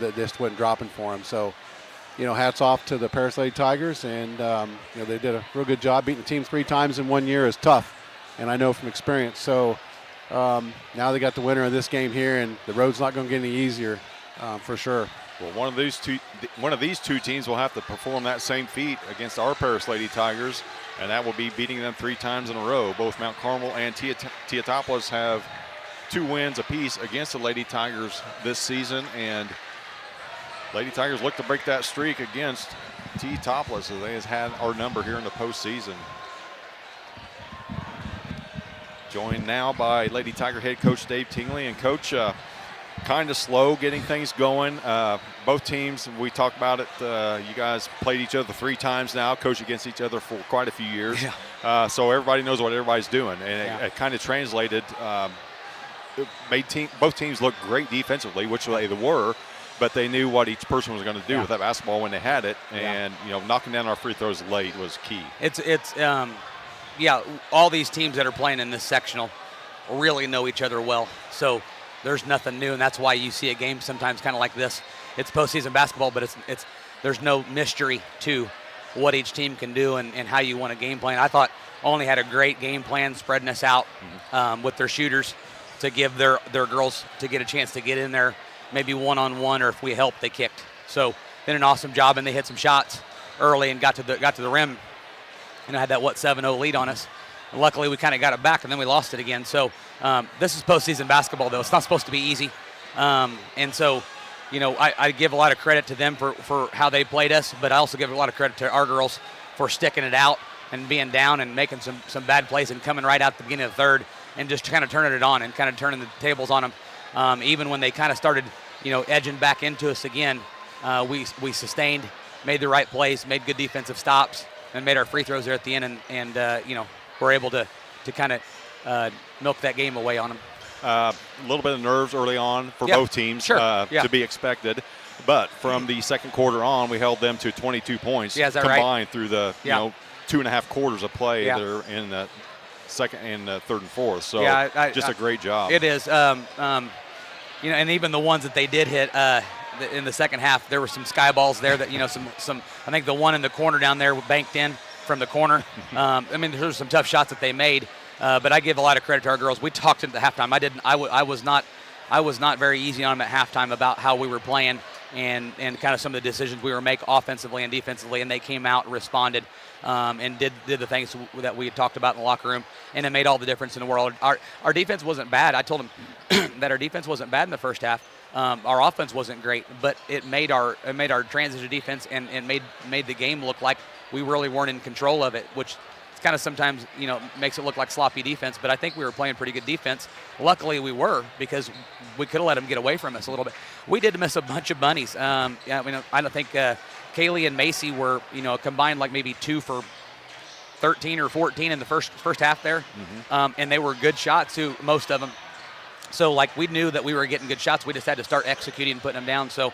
that just went dropping for them. So, hats off to the Paris Lady Tigers, and they did a real good job. Beating the team 3 times in 1 year is tough, and I know from experience. So now they got the winner of this game here, and the road's not going to get any easier for sure. Well, one of these two teams will have to perform that same feat against our Paris Lady Tigers, and that will be beating them 3 times in a row. Both Mount Carmel and Teotopolis have 2 wins apiece against the Lady Tigers this season, and Lady Tigers look to break that streak against Teotopolis, as they has had our number here in the postseason. Joined now by Lady Tiger head coach Dave Tingley. And Coach, kind of slow getting things going. Both teams, we talked about it, you guys played each other 3 times now, coached against each other for quite a few years. Yeah. So everybody knows what everybody's doing, and it kind of translated. Both teams looked great defensively, which they were, but they knew what each person was going to do with that basketball when they had it, and knocking down our free throws late was key. All these teams that are playing in this sectional really know each other well, so there's nothing new, and that's why you see a game sometimes kind of like this. It's postseason basketball, but there's no mystery to what each team can do and how you want a game plan. I thought Olney had a great game plan, spreading us out with their shooters to give their girls to get a chance to get in there, maybe one-on-one, or if we helped, they kicked. So did an awesome job, and they hit some shots early and got to the rim. Had that 7-0 lead on us. And luckily, we kind of got it back, and then we lost it again. So this is postseason basketball, though. It's not supposed to be easy. And so, I give a lot of credit to them for how they played us, but I also give a lot of credit to our girls for sticking it out and being down and making some bad plays and coming right out at the beginning of the third and just kind of turning it on and kind of turning the tables on them. Even when they kind of started, edging back into us again, we sustained, made the right plays, made good defensive stops, and made our free throws there at the end, and we're able to kind of milk that game away on them. A little bit of nerves early on for both teams, to be expected. But from the second quarter on, we held them to 22 points combined through the 2.5 quarters of play there in the second and third and fourth. So just a great job. It is. And even the ones that they did hit in the second half, there were some sky balls there that, some I think the one in the corner down there banked in from the corner. There's some tough shots that they made, but I give a lot of credit to our girls. We talked at the halftime. I was not very easy on them at halftime about how we were playing and kind of some of the decisions we were making offensively and defensively, and they came out and responded and did the things that we had talked about in the locker room, and it made all the difference in the world. Our defense wasn't bad. I told them that our defense wasn't bad in the first half. Our offense wasn't great, but it made our transition defense and made the game look like we really weren't in control of it, which kind of sometimes makes it look like sloppy defense. But I think we were playing pretty good defense. Luckily, we were, because we could have let them get away from us a little bit. We did miss a bunch of bunnies. I don't think Kaylee and Macy were combined like maybe 2 for 13 or 14 in the first half there, and they were good shots too, most of them. So, we knew that we were getting good shots. We just had to start executing and putting them down. So,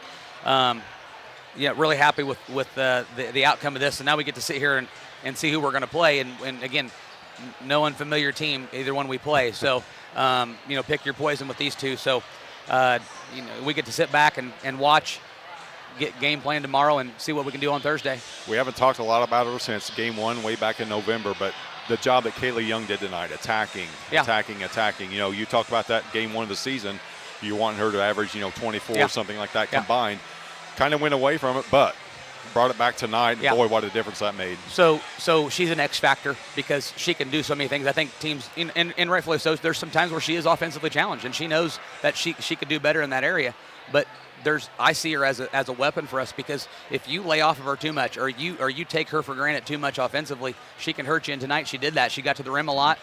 really happy with the outcome of this. And now we get to sit here and see who we're going to play. And again, no unfamiliar team, either one we play. So, pick your poison with these two. So, we get to sit back and watch, get game plan tomorrow, and see what we can do on Thursday. We haven't talked a lot about her since game 1 way back in November, but the job that Kaylee Young did tonight, attacking. You talked about that game 1 of the season. You wanted her to average, 24 or something like that combined. Kind of went away from it, but brought it back tonight. And boy, what a difference that made. So she's an X factor because she can do so many things. I think teams, and rightfully so, there's some times where she is offensively challenged, and she knows that she could do better in that area. But I see her as a weapon for us, because if you lay off of her too much, or you take her for granted too much offensively, she can hurt you. And tonight she did that. She got to the rim a lot,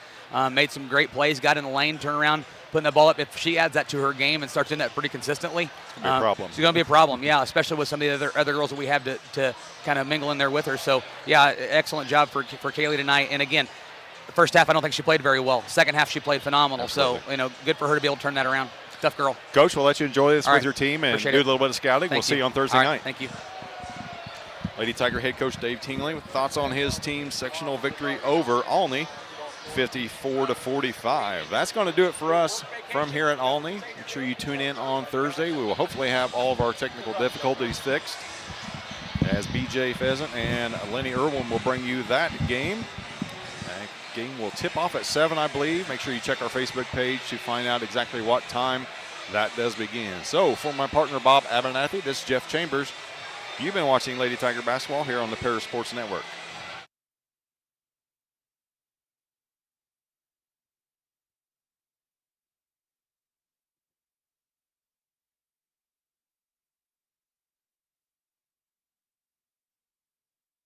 made some great plays, got in the lane, turned around, putting the ball up. If she adds that to her game and starts doing that pretty consistently, it's going to be a problem. Yeah, especially with some of the other girls that we have to kind of mingle in there with her. So excellent job for Kaylee tonight. And again, the first half I don't think she played very well. Second half she played phenomenal. Absolutely. So good for her to be able to turn that around. Tough girl. Coach, we'll let you enjoy this All with right. your team and Appreciate do it. a little bit of scouting. We'll see you on Thursday night. Thank you. Lady Tiger head coach Dave Tingley with thoughts on his team's sectional victory over Olney. 54-45. That's going to do it for us from here at Olney. Make sure you tune in on Thursday. We will hopefully have all of our technical difficulties fixed, as BJ Pheasant and Lenny Irwin will bring you that game. That game will tip off at 7, I believe. Make sure you check our Facebook page to find out exactly what time that does begin. So for my partner Bob Abernathy, this is Jeff Chambers. You've been watching Lady Tiger basketball here on the Paris Sports Network.